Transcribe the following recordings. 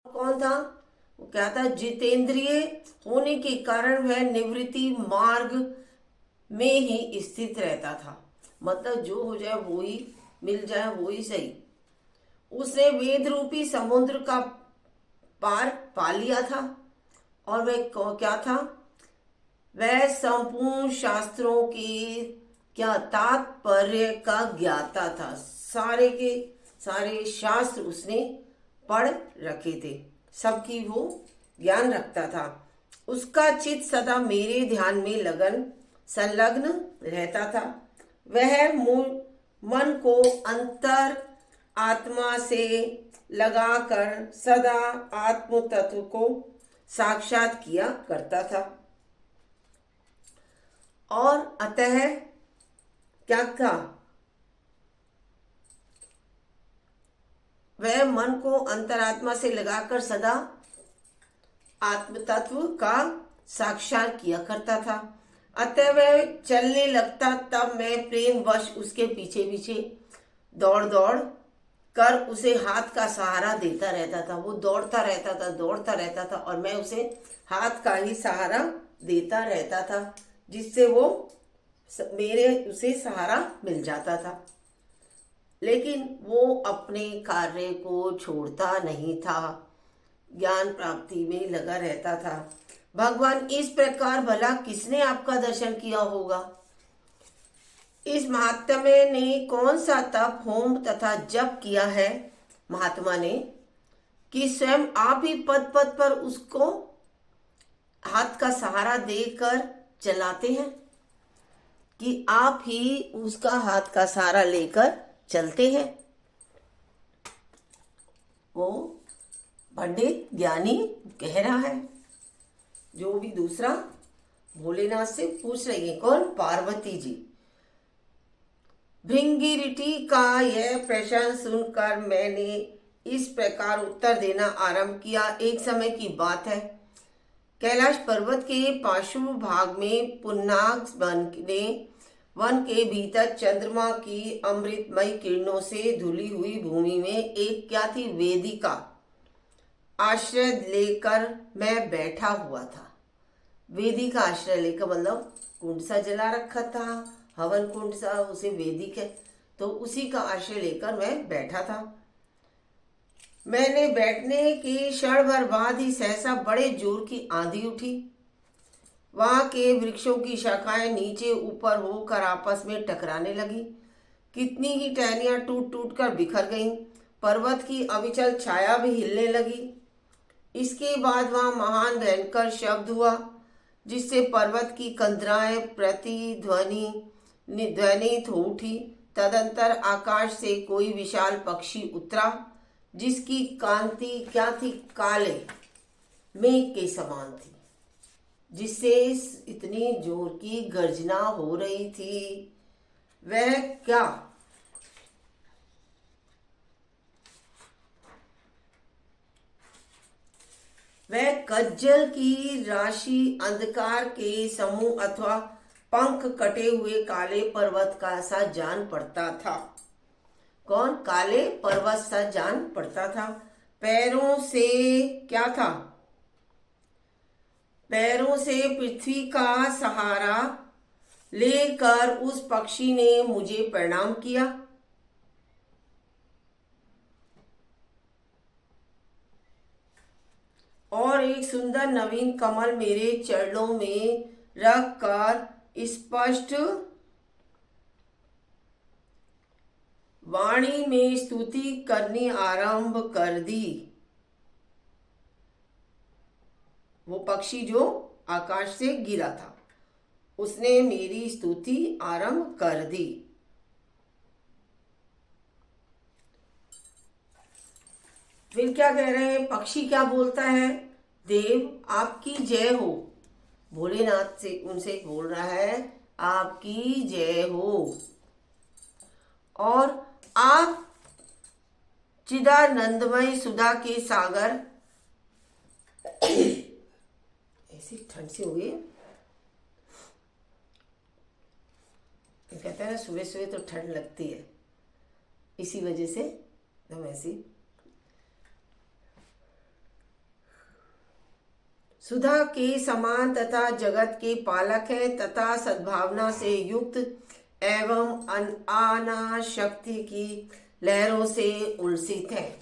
कौन था? वो क्या था? जितेंद्रिय होने के कारण वह निवृत्ति मार्ग में ही स्थित रहता था। मतलब जो हो जाए वो ही मिल जाए वो ही सही। उसने वेद रूपी समुद्र का पार पा लिया था। और वह क्या था? वह संपूर्ण शास्त्रों के क्या तात्पर्य का ज्ञाता था। सारे के सारे शास्त्र उसने पढ़ रखे थे, सबकी वो ज्ञान रखता था। उसका चित सदा मेरे ध्यान में लगन संलग्न रहता था। वह मन को अंतर आत्मा से लगाकर सदा आत्म तत्व को साक्षात किया करता था। और अतः क्या था? वह मन को अंतरात्मा से लगाकर सदा आत्म तत्व का साक्षात किया करता था। अतः वह चलने लगता, तब मैं प्रेम वश उसके पीछे पीछे दौड़ दौड़ कर उसे हाथ का सहारा देता रहता था। वो दौड़ता रहता था, दौड़ता रहता था, और मैं उसे हाथ का ही सहारा देता रहता था, जिससे वो मेरे उसे सहारा मिल जाता था। लेकिन वो अपने कार्य को छोड़ता नहीं था, ज्ञान प्राप्ति में लगा रहता था। भगवान, इस प्रकार भला किसने आपका दर्शन किया होगा? इस महात्मा ने कौन सा तप, होम तथा जप किया है महात्मा ने, कि स्वयं आप ही पद पद पर उसको हाथ का सहारा देकर चलाते हैं, कि आप ही उसका हाथ का सहारा लेकर चलते हैं? वो पंडित ज्ञानी कह रहा है। जो भी दूसरा भोलेनाथ से पूछ रही है, कौन? पार्वती जी। भृंगिरिटी का यह प्रश्न सुनकर मैंने इस प्रकार उत्तर देना आरंभ किया। एक समय की बात है, कैलाश पर्वत के पार्श्व भाग में पुन्नाग वन के भीतर चंद्रमा की अमृतमय किरणों से धुली हुई भूमि में एक क्या थी? वेदिका आश्रय लेकर मैं बैठा हुआ था। वेदी का आश्रय लेकर मतलब कुंड सा जला रखा था, हवन कुंड सा, उसे वेदिक है, तो उसी का आश्रय लेकर मैं बैठा था। मैंने बैठने के क्षण भर बाद ही सहसा बड़े जोर की आंधी उठी। वहां के वृक्षों की शाखाएं नीचे ऊपर होकर आपस में टकराने लगी। कितनी ही टहनियां टूट टूट कर बिखर गईं। पर्वत की अविचल छाया भी हिलने लगी। इसके बाद वहां महान भयंकर शब्द हुआ, जिससे पर्वत की कंदराएं प्रतिध्वनि ध्वनित हो उठी। तदंतर आकाश से कोई विशाल पक्षी उतरा, जिसकी कांति क्या थी? काले मेघ के समान थी, जिससे इतनी जोर की गर्जना हो रही थी। वह क्या? वह कज्जल की राशि, अंधकार के समूह अथवा पंख कटे हुए काले पर्वत का सा जान पड़ता था। कौन? काले पर्वत सा जान पड़ता था। पैरों से क्या था? पैरों से पृथ्वी का सहारा लेकर उस पक्षी ने मुझे प्रणाम किया। और एक सुंदर नवीन कमल मेरे चरणों में रखकर स्पष्ट वाणी में स्तुति करनी आरंभ कर दी। वो पक्षी जो आकाश से गिरा था, उसने मेरी स्तुति आरंभ कर दी। फिर क्या कह रहे हैं? पक्षी क्या बोलता है? देव आपकी जय हो। भोलेनाथ से उनसे बोल रहा है, आपकी जय हो। और आप चिदानंदमय सुधा के सागर। ऐसी ठंड सी हो गई। कहते हैं ना, सुबह सुबह तो ठंड लगती है, इसी वजह से हम ऐसी। सुधा के समान तथा जगत के पालक है तथा सद्भावना से युक्त एवं अनाशक्ति की लहरों से उल्सित है।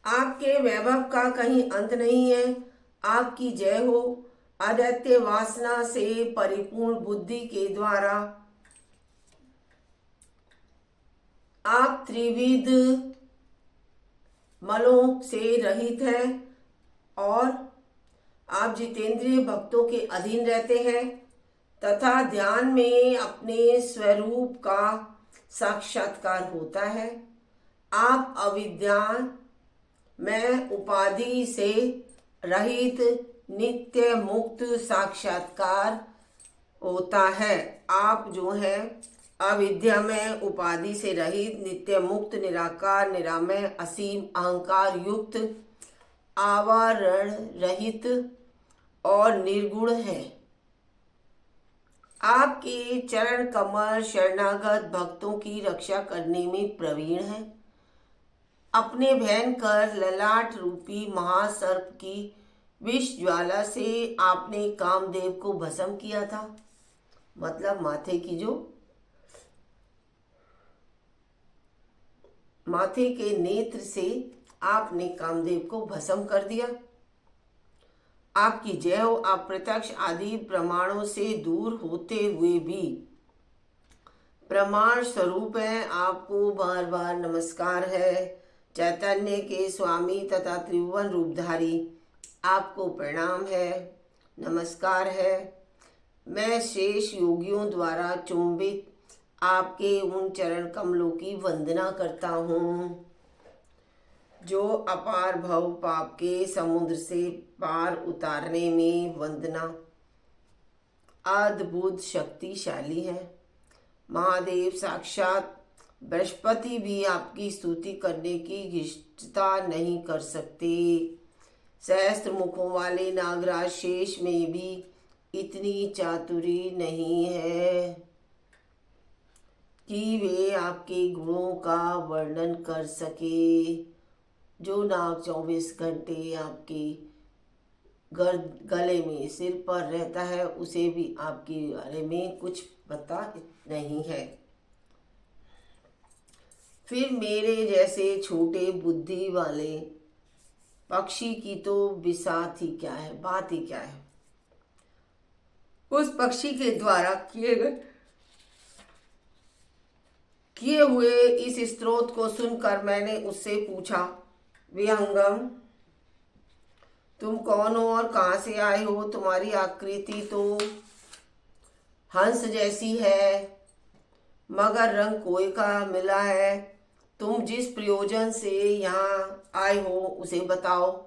आपके वैभव का कहीं अंत नहीं है। आपकी जय हो। अदैत्य वासना से परिपूर्ण बुद्धि के द्वारा आप त्रिविध मलों से रहित है और आप जितेंद्रिय भक्तों के अधीन रहते हैं तथा ध्यान में अपने स्वरूप का साक्षात्कार होता है। आप अविद्या में उपाधि से रहित नित्य मुक्त साक्षात्कार होता है। आप जो है अविद्या में उपाधि से रहित नित्य मुक्त निराकार निरामय असीम अहंकार युक्त आवरण रहित और निर्गुण है। आपके चरण कमल शरणागत भक्तों की रक्षा करने में प्रवीण है। अपने भयंकर ललाट रूपी महासर्प की विष ज्वाला से आपने कामदेव को भस्म किया था। मतलब माथे के नेत्र से आपने कामदेव को भस्म कर दिया। आपकी जय हो। आप प्रत्यक्ष आदि प्रमाणों से दूर होते हुए भी प्रमाण स्वरूप है। आपको बार बार नमस्कार है। चैतन्य के स्वामी तथा त्रिभुवन रूपधारी आपको प्रणाम है, नमस्कार है। मैं शेष योगियों द्वारा चुंबित आपके उन चरण कमलों की वंदना करता हूँ जो अपार भव पाप के समुद्र से पार उतारने में वंदना अद्भुत शक्तिशाली है। महादेव साक्षात बृहस्पति भी आपकी स्तुति करने की घिष्टता नहीं कर सकते। सहस्त्र मुखों वाले नागराज शेष में भी इतनी चातुरी नहीं है कि वे आपके गुणों का वर्णन कर सके। जो नाग 24 घंटे आपके गले में सिर पर रहता है उसे भी आपके बारे में कुछ पता नहीं है। फिर मेरे जैसे छोटे बुद्धि वाले पक्षी की तो बिसात ही क्या है, बात ही क्या है। उस पक्षी के द्वारा किए हुए इस स्तोत्र को सुनकर मैंने उससे पूछा, विहंगम, तुम कौन हो और कहाँ से आए हो? तुम्हारी आकृति तो हंस जैसी है मगर रंग कोई का मिला है। तुम जिस प्रयोजन से यहाँ आए हो उसे बताओ।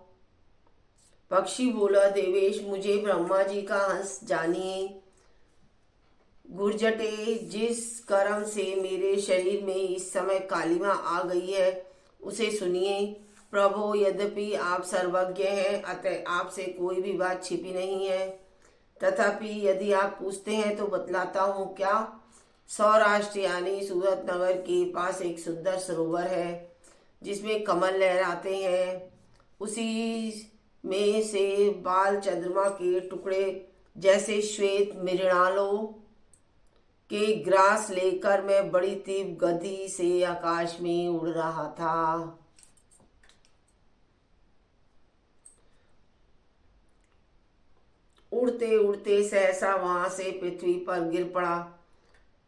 पक्षी बोला, देवेश, मुझे ब्रह्मा जी का हंस जानिए। गुर्जटे, जिस कर्म से मेरे शरीर में इस समय कालिमा आ गई है उसे सुनिए। प्रभो, यद्यपि आप सर्वज्ञ हैं अतः आपसे कोई भी बात छिपी नहीं है, तथापि यदि आप पूछते हैं तो बतलाता हूँ। क्या? सौराष्ट्र यानी सूरत नगर के पास एक सुंदर सरोवर है जिसमें कमल लहराते हैं। उसी में से बाल चंद्रमा के टुकड़े जैसे श्वेत मृणालों के ग्रास लेकर मैं बड़ी तीव्र गति से आकाश में उड़ रहा था। उड़ते उड़ते सहसा वहां से पृथ्वी पर गिर पड़ा।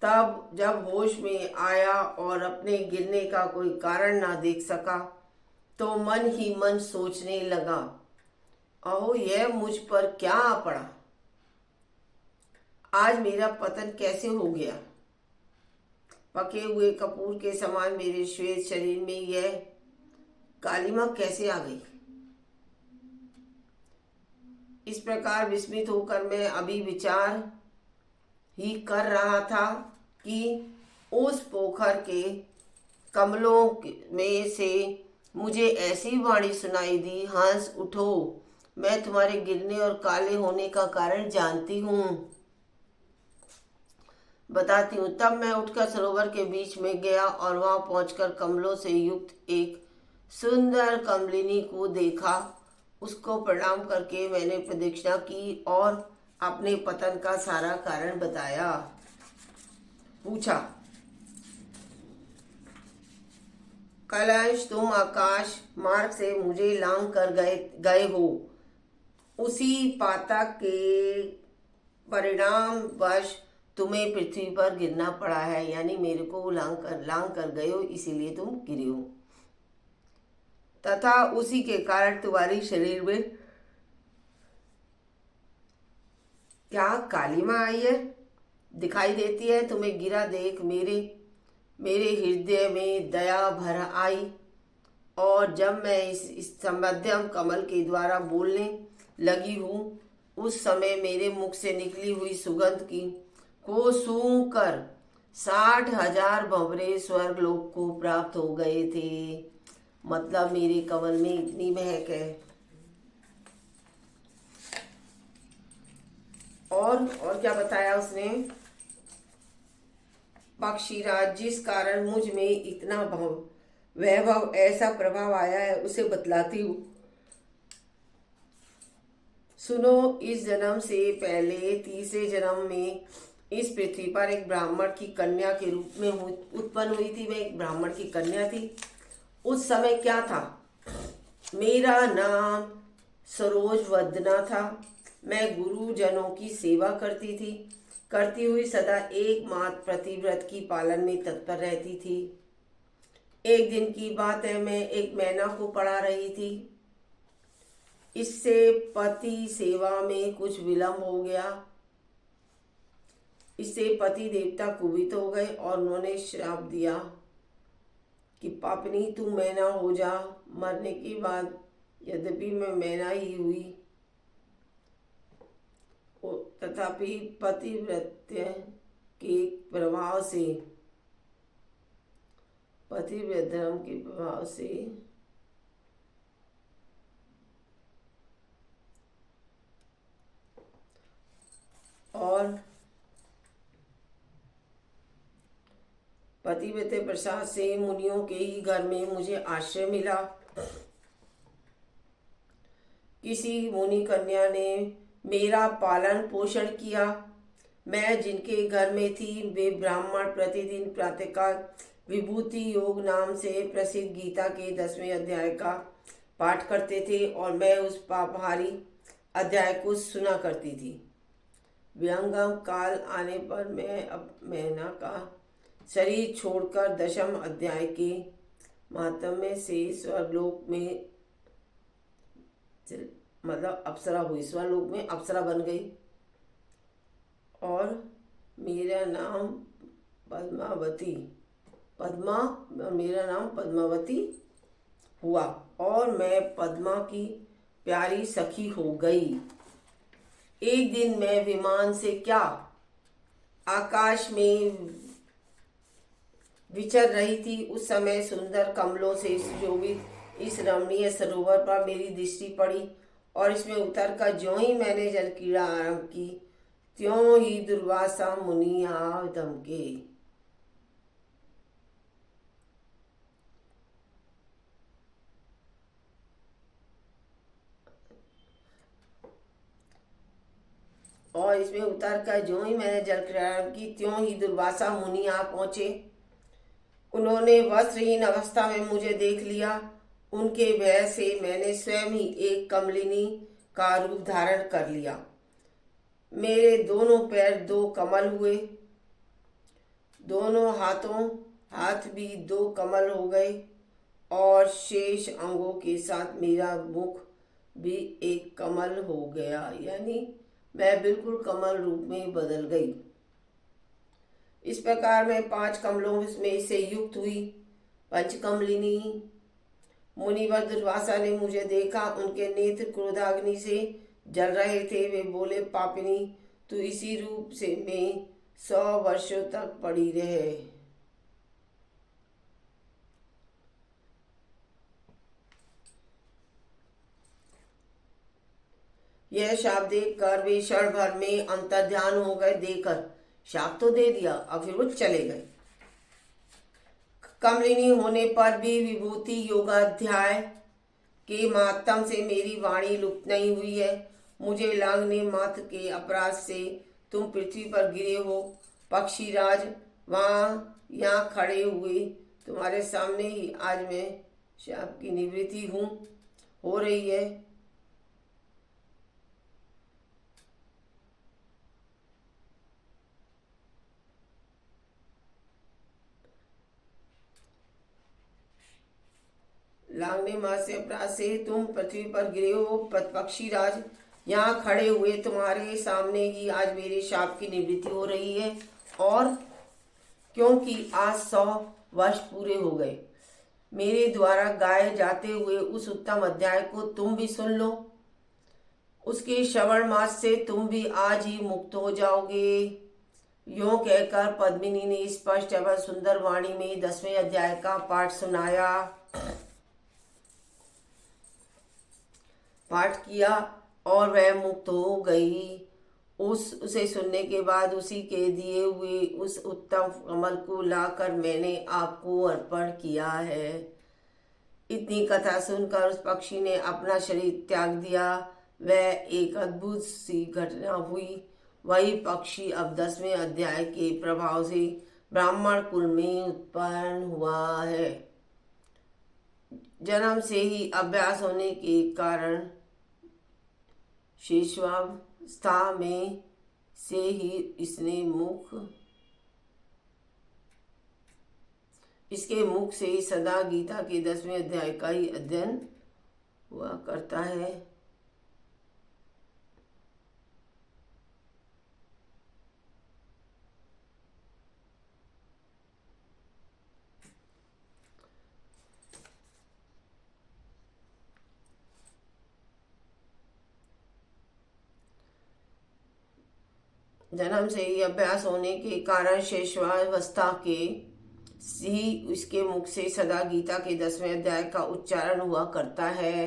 तब जब होश में आया और अपने गिरने का कोई कारण ना देख सका तो मन ही मन सोचने लगा, अहो, यह मुझ पर क्या आ पड़ा? आज मेरा पतन कैसे हो गया? पके हुए कपूर के समान मेरे श्वेत शरीर में यह कालिमा कैसे आ गई? इस प्रकार विस्मित होकर मैं अभी विचार ही कर रहा था कि उस पोखर के कमलों में से मुझे ऐसी वाणी सुनाई दी, हंस उठो, मैं तुम्हारे गिरने और काले होने का कारण जानती हूँ, बताती हूँ। तब मैं उठकर सरोवर के बीच में गया और वहां पहुंचकर कमलों से युक्त एक सुंदर कमलिनी को देखा। उसको प्रणाम करके मैंने प्रदक्षिणा की और अपने पतन का सारा कारण बताया। पूछा, कैलाश, तुम आकाश मार्ग से मुझे लांग कर गए गए हो, उसी पातक के परिणाम वश तुम्हें पृथ्वी पर गिरना पड़ा है। यानी मेरे को लांग कर गए हो, इसीलिए तुम गिरे हो, तथा उसी के कारण तुम्हारे शरीर में क्या कालिमा आई है, दिखाई देती है। तुम्हें गिरा देख मेरे हृदय में दया भर आई, और जब मैं इस मध्यम कमल के द्वारा बोलने लगी हूँ, उस समय मेरे मुख से निकली हुई सुगंध को सूंघ कर 60,000 भंवरे स्वर्ग लोक को प्राप्त हो गए थे। मतलब मेरे कमल में इतनी महक है। और क्या बताया उसने? पक्षीराज, जिस कारण मुझ में इतना वैभव, ऐसा प्रभाव आया है, उसे बतलाती हूँ। सुनो, इस जन्म से पहले तीसरे जन्म में इस पृथ्वी पर एक ब्राह्मण की कन्या के रूप में उत्पन्न हुई थी। मैं एक ब्राह्मण की कन्या थी। उस समय क्या था, मेरा नाम सरोज वदना था। मैं गुरुजनों की सेवा करती थी, करती हुई सदा एकमात्र प्रतिव्रत की पालन में तत्पर रहती थी। एक दिन की बात है, मैं एक मैना को पढ़ा रही थी। इससे पति सेवा में कुछ विलंब हो गया। इससे पति देवता कुपित हो गए और उन्होंने श्राप दिया कि पापनी तू मैना हो जा। मरने के बाद यद्यपि मैं मैना ही हुई, तथापि पतिव्रत्य के प्रभाव से, पतिव्रत धर्म के प्रभाव से और पतिव्रत प्रसाद से मुनियों के ही घर में मुझे आश्रय मिला। किसी मुनि कन्या ने मेरा पालन पोषण किया। मैं जिनके घर में थी, वे ब्राह्मण प्रतिदिन प्रातःकाल विभूति योग नाम से प्रसिद्ध गीता के 10वें अध्याय का पाठ करते थे और मैं उस पापहारी अध्याय को सुना करती थी। विहंगम काल आने पर मैं अब मैना का शरीर छोड़कर 10वें अध्याय के महात्म्य से स्वर्गलोक में, मतलब अप्सरा हुई, स्वर्गलोक में अप्सरा बन गई और मेरा नाम पद्मावती हुआ और मैं पद्मा की प्यारी सखी हो गई। एक दिन मैं विमान से क्या आकाश में विचर रही थी। उस समय सुंदर कमलों से सुशोभित इस रमणीय सरोवर पर मेरी दृष्टि पड़ी और इसमें उतर कर ज्यों ही मैंने जल क्रीड़ा आरंभ की, त्यों ही दुर्वासा मुनि आ धमके। और इसमें उतर कर ज्यों ही मैंने जल क्रीड़ा आरंभ की, त्यों ही दुर्वासा मुनि आ पहुंचे। उन्होंने वस्त्रहीन अवस्था में मुझे देख लिया। उनके भय से मैंने स्वयं ही एक कमलिनी का रूप धारण कर लिया। मेरे दोनों पैर 2 कमल हुए, दोनों हाथ भी 2 कमल हो गए और शेष अंगों के साथ मेरा मुख भी एक कमल हो गया। यानी मैं बिल्कुल कमल रूप में बदल गई। इस प्रकार मैं 5 कमलों में से युक्त हुई, पंचकमलिनी। मुनिवर दुर्वासा ने मुझे देखा। उनके नेत्र क्रोधाग्नि से जल रहे थे। वे बोले, पापिनी, तू इसी रूप से में 100 वर्षों तक पड़ी रहे। यह शाप देख कर वे क्षण भर में अंतर्ध्यान हो गए। देकर शाप तो दे दिया, अब फिर वो चले गए। कमलिनी होने पर भी विभूति योगाध्याय के मातम से मेरी वाणी लुप्त नहीं हुई है। मुझे लांघने मात्र के अपराध से तुम पृथ्वी पर गिरे हो। पक्षीराज, वहाँ यहाँ खड़े हुए तुम्हारे सामने ही आज मैं शाप की निवृत्ति हो रही है। लांगने मार से अपराध से तुम पृथ्वी पर गिरे हो। पक्षीराज, यहाँ खड़े हुए तुम्हारे सामने ही आज मेरे शाप की निवृत्ति हो रही है। और क्योंकि आज 100 वर्ष पूरे हो गए, मेरे द्वारा गाए जाते हुए उस उत्तम अध्याय को तुम भी सुन लो। उसके श्रवण मास से तुम भी आज ही मुक्त हो जाओगे। यों कहकर पद्मिनी ने स्पष्ट एवं सुंदर वाणी में 10वें अध्याय का पाठ किया और वह मुक्त हो गई। उसे सुनने के बाद उसी के दिए हुए उस उत्तम कमल को लाकर मैंने आपको अर्पण किया है। इतनी कथा सुनकर उस पक्षी ने अपना शरीर त्याग दिया। वह एक अद्भुत सी घटना हुई। वही पक्षी अब 10वें अध्याय के प्रभाव से ब्राह्मण कुल में उत्पन्न हुआ है। जन्म से ही अभ्यास होने के कारण शिशुवावस्था में से ही इसके मुख से ही सदा गीता के 10वें अध्याय का ही अध्ययन हुआ करता है। जन्म से ही अभ्यास होने के कारण शिशुवावस्था के ही उसके मुख से सदा गीता के 10वें अध्याय का उच्चारण हुआ करता है।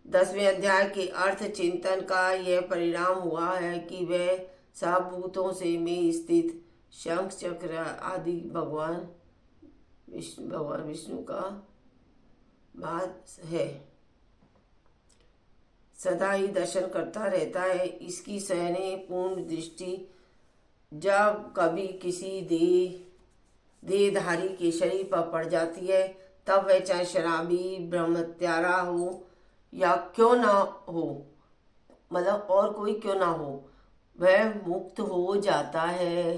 10वें अध्याय के अर्थ चिंतन का यह परिणाम हुआ है कि वह सब भूतों से में स्थित शंख चक्र आदि भगवान विष्णु का वास है, सदा ही दर्शन करता रहता है। इसकी सहने पूर्ण दृष्टि जब कभी किसी देहधारी के शरीर पर पड़ जाती है, तब वह चाहे शराबी, ब्रह्मत्यारा हो या क्यों ना हो, मतलब और कोई क्यों ना हो, वह मुक्त हो जाता है।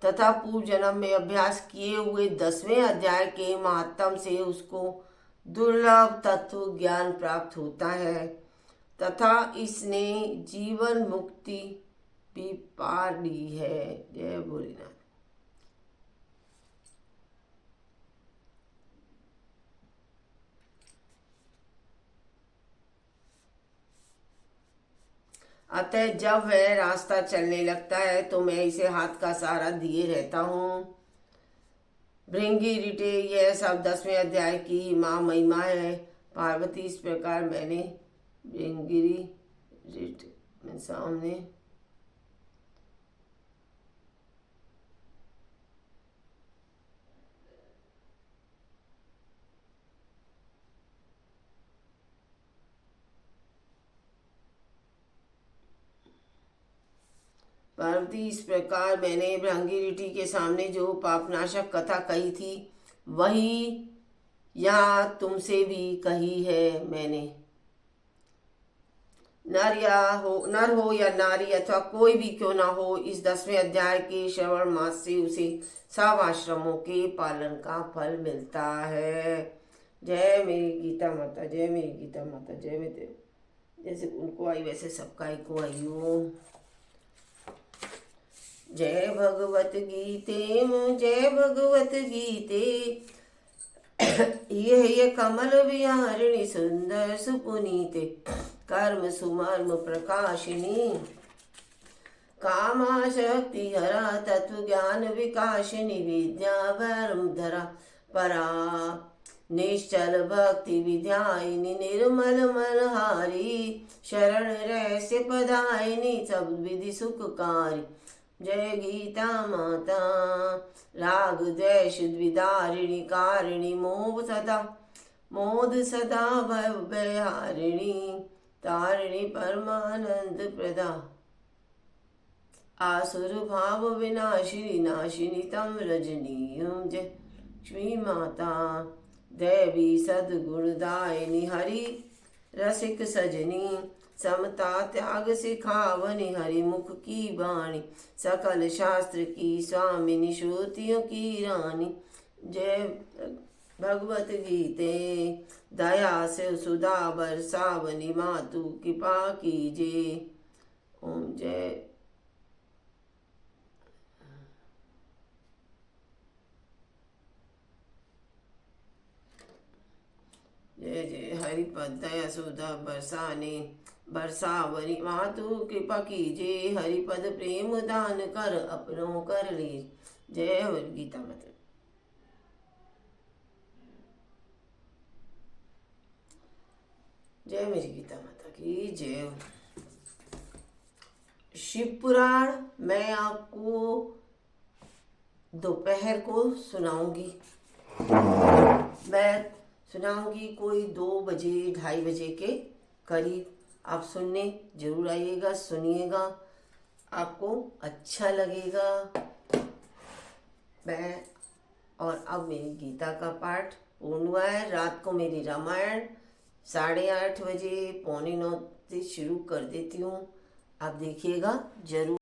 तथा पूर्व जन्म में अभ्यास किए हुए 10वें अध्याय के महात्म से उसको दुर्लभ तत्व ज्ञान प्राप्त होता है तथा इसने जीवन मुक्ति भी पा ली है। जय भोलेनाथ। अतः जब वह रास्ता चलने लगता है तो मैं इसे हाथ का सहारा दिए रहता हूँ। भृंगी यह सब 10वें अध्याय की माँ महिमा है। पार्वती, इस प्रकार मैंने भृंगिरी सामने इस प्रकार मैंने भृंगी के सामने जो पापनाशक कथा कही थी वही यहाँ तुमसे भी कही है मैंने। नर हो या नारी अथवा कोई भी क्यों ना हो, इस 10वें अध्याय के श्रवण मास से उसे सब आश्रमों के पालन का फल मिलता है। जय मेरी गीता माता, जय मेरी गीता माता, जय मेरे, जैसे उनको आई वैसे सबका को आई हो। जय भगवत गीते, जय भगवत गीते, ये कमल विहारिणी सुंदर सुपुनीते, कर्म सुमर्म प्रकाशिनी, कामा शक्ति हरा तत्व ज्ञान विकाशिनी, विद्या धरा परा निश्चल भक्ति विद्यायिनी, निर्मल मनहारी शरण रहस्य पदायिनी, सब विधि सुखकारी। जय गीता माता, राग द्वेष द्विदारिणी कारिणी मोह सदा, मोद सदा भयहारिणी तारिणी परमानंद प्रदा आसुर भाव विनाशिनी नाशिनी तम रजनीयं जय लक्ष्मी माता देवी सद्गुणदायिनी हरि रसिक सजनी समता त्याग सिखावनी हरि मुख की बाणी सकल शास्त्र की स्वामिनी श्रुतियों की रानी जय भगवत गीते दया से सुधा बरसावनी मातु कृपा कीजिए ओम जय जय जय हरिपद दया सुधा बरसावनी मातु कृपा कीजिए हरिपद प्रेम दान कर अपनों कर ली जय गीता माता जय मेरी गीता माता की जय। शिव पुराण मैं आपको दोपहर को सुनाऊंगी। मैं सुनाऊंगी कोई 2 बजे 2:30 बजे के करीब। आप सुनने जरूर आइएगा, सुनिएगा, आपको अच्छा लगेगा। मैं और अब मेरी गीता का पाठ पूर्ण हुआ है। रात को मेरी रामायण 8:30 बजे 8:45 से शुरू कर देती हूँ। आप देखिएगा जरूर।